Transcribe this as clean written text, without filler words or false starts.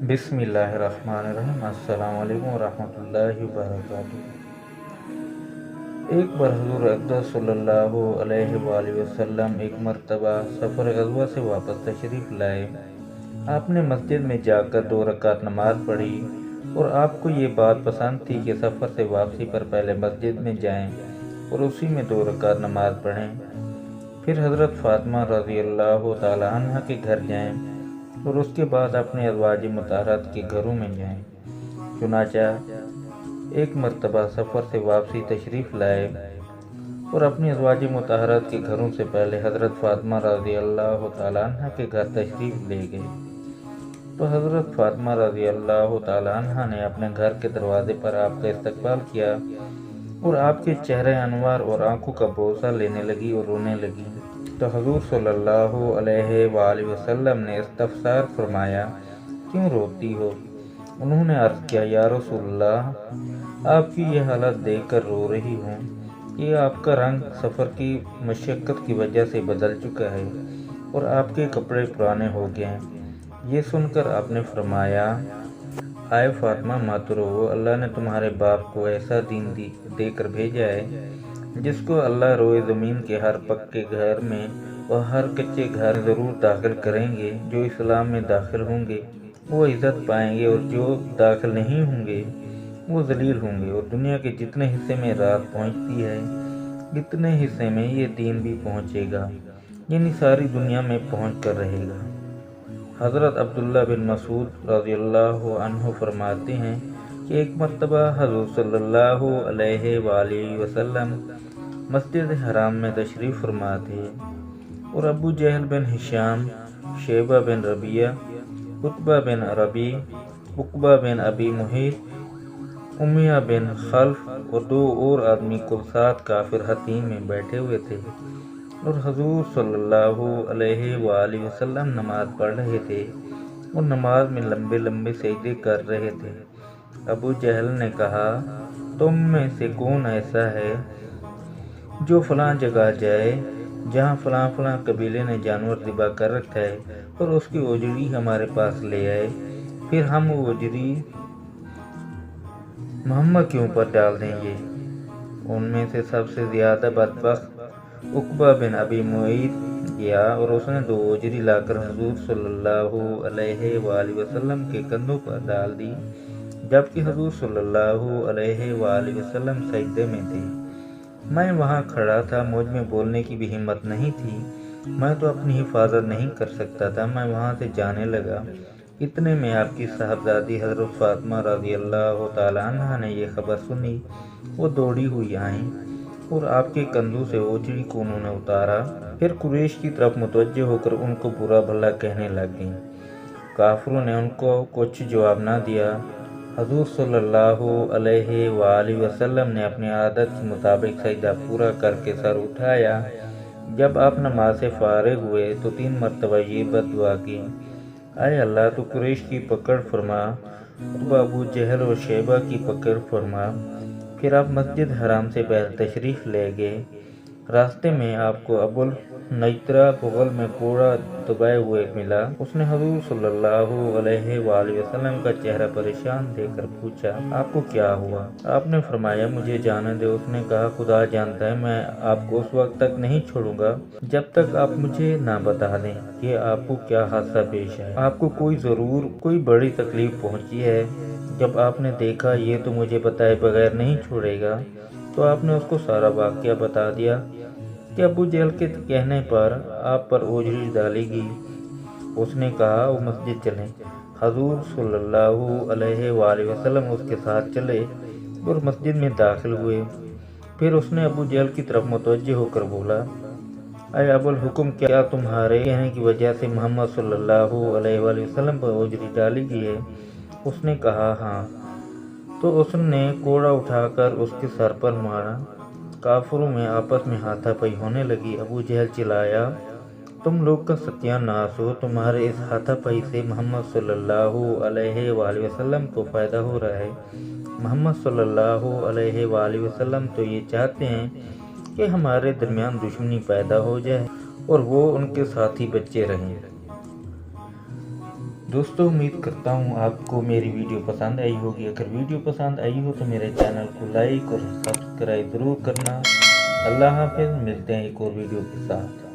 بسم اللہ الرحمن الرحیم۔ السلام علیکم ورحمۃ اللہ وبرکاتہ۔ ایک بار حضور اقدس صلی اللہ علیہ وآلہ وسلم ایک مرتبہ سفر غزوہ سے واپس تشریف لائے۔ آپ نے مسجد میں جا کر 2 رکعت نماز پڑھی اور آپ کو یہ بات پسند تھی کہ سفر سے واپسی پر پہلے مسجد میں جائیں اور اسی میں 2 رکعت نماز پڑھیں، پھر حضرت فاطمہ رضی اللہ تعالی عنہ کے گھر جائیں اور اس کے بعد اپنے ازواج مطہرات کے گھروں میں جائیں۔ چنانچہ ایک مرتبہ سفر سے واپسی تشریف لائے اور اپنی ازواج مطہرات کے گھروں سے پہلے حضرت فاطمہ رضی اللہ تعالی عنہ کے گھر تشریف لے گئے تو حضرت فاطمہ رضی اللہ تعالی عنہ نے اپنے گھر کے دروازے پر آپ کا استقبال کیا اور آپ کے چہرے انوار اور آنکھوں کا بوسہ لینے لگی اور رونے لگی۔ تو حضور صلی اللہ علیہ وآلہ وسلم نے استفسار فرمایا، کیوں روتی ہو؟ انہوں نے عرض کیا، یا رسول اللہ، آپ کی یہ حالت دیکھ کر رو رہی ہوں کہ آپ کا رنگ سفر کی مشقت کی وجہ سے بدل چکا ہے اور آپ کے کپڑے پرانے ہو گئے ہیں۔ یہ سن کر آپ نے فرمایا، آئے فاطمہ مت رو، اللہ نے تمہارے باپ کو ایسا دین دے کر بھیجا ہے جس کو اللہ روئے زمین کے ہر پکے گھر میں اور ہر کچے گھر ضرور داخل کریں گے۔ جو اسلام میں داخل ہوں گے وہ عزت پائیں گے اور جو داخل نہیں ہوں گے وہ ذلیل ہوں گے، اور دنیا کے جتنے حصے میں رات پہنچتی ہے اتنے حصے میں یہ دین بھی پہنچے گا، یعنی ساری دنیا میں پہنچ کر رہے گا۔ حضرت عبداللہ بن مسعود رضی اللہ عنہ فرماتے ہیں کہ ایک مرتبہ حضور صلی اللہ علیہ وآلہ وسلم مسجد حرام میں تشریف فرما تھے اور ابو جہل بن ہشام، شیبہ بن ربیعہ، عتبہ بن ربی، عقبہ بن ابی معیط، امیہ بن خلف اور 2 اور آدمی کل 7 کافر حتیم میں بیٹھے ہوئے تھے اور حضور صلی اللہ علیہ وآلہ وسلم نماز پڑھ رہے تھے اور نماز میں لمبے لمبے سجدے کر رہے تھے۔ ابو جہل نے کہا، تم میں سے کون ایسا ہے جو فلاں جگہ جائے جہاں فلاں فلاں قبیلے نے جانور ذبح کر رکھا ہے اور اس کی اجڑی ہمارے پاس لے آئے، پھر ہم وہ اجڑی محمد کے اوپر ڈال دیں گے۔ ان میں سے سب سے زیادہ بدبخت عقبہ بن ابی معیط گیا اور اس نے 2 اجڑی لا کر حضور صلی اللہ علیہ وآلہ وسلم کے کندھوں پر ڈال دی، جبکہ حضور صلی اللہ علیہ وآلہ وسلم سجدے میں تھے۔ میں وہاں کھڑا تھا، مجھ میں بولنے کی بھی ہمت نہیں تھی، میں تو اپنی حفاظت نہیں کر سکتا تھا، میں وہاں سے جانے لگا۔ اتنے میں آپ کی صاحبزادی حضرت فاطمہ رضی اللہ تعالی عنہ نے یہ خبر سنی، وہ دوڑی ہوئی آئیں اور آپ کے کندھوں سے اوجڑی کو انہوں نے اتارا، پھر قریش کی طرف متوجہ ہو کر ان کو برا بھلا کہنے لگ گئیں۔ کافروں نے ان کو کچھ جواب نہ دیا۔ حضور صلی اللہ علیہ وآلہ وسلم نے اپنی عادت کے مطابق سجدہ پورا کر کے سر اٹھایا۔ جب آپ نماز سے فارغ ہوئے تو 3 مرتبہ یہ بد دعا کی، اے اللہ تو قریش کی پکڑ فرما، عقبہ، ابو جہل اور شیبہ کی پکڑ فرما۔ پھر آپ مسجد حرام سے باہر تشریف لے گئے۔ راستے میں آپ کو ابو النجرہ بغل میں کوڑا دبائے ہوئے ملا۔ اس نے حضور صلی اللہ علیہ وآلہ وسلم کا چہرہ پریشان دیکھ کر پوچھا، آپ کو کیا ہوا؟ آپ نے فرمایا، مجھے جانے دے۔ اس نے کہا، خدا جانتا ہے میں آپ کو اس وقت تک نہیں چھوڑوں گا جب تک آپ مجھے نہ بتا دیں کہ آپ کو کیا حادثہ پیش ہے، آپ کو ضرور کوئی بڑی تکلیف پہنچی ہے۔ جب آپ نے دیکھا یہ تو مجھے بتائے بغیر نہیں چھوڑے گا، تو آپ نے اس کو سارا واقعہ بتا دیا کہ ابو جہل کے کہنے پر آپ پر اوجڑی ڈالی گئی۔ اس نے کہا، وہ مسجد چلیں۔ حضور صلی اللہ علیہ وآلہ وسلم اس کے ساتھ چلے اور مسجد میں داخل ہوئے۔ پھر اس نے ابو جہل کی طرف متوجہ ہو کر بولا، اے ابو الحکم، کیا تمہارے کہنے کی وجہ سے محمد صلی اللہ علیہ وآلہ وسلم پر اوجڑی ڈالی گئی ہے؟ اس نے کہا، ہاں۔ تو اس نے کوڑا اٹھا کر اس کے سر پر مارا۔ کافروں میں آپس میں ہاتھا پائی ہونے لگی۔ ابو جہل چلایا، تم لوگ کا ستیہ ناش ہو، تمہارے اس ہاتھا پائی سے محمد صلی اللہ علیہ وآلہ وسلم کو فائدہ ہو رہا ہے۔ محمد صلی اللہ علیہ وآلہ وسلم تو یہ چاہتے ہیں کہ ہمارے درمیان دشمنی پیدا ہو جائے اور وہ ان کے ساتھی بچے رہیں۔ دوستوں امید کرتا ہوں آپ کو میری ویڈیو پسند آئی ہوگی. اگر ویڈیو پسند آئی ہو تو میرے چینل کو لائک اور سبسکرائب ضرور کرنا. اللہ حافظ. ملتے ہیں ایک اور ویڈیو کے ساتھ.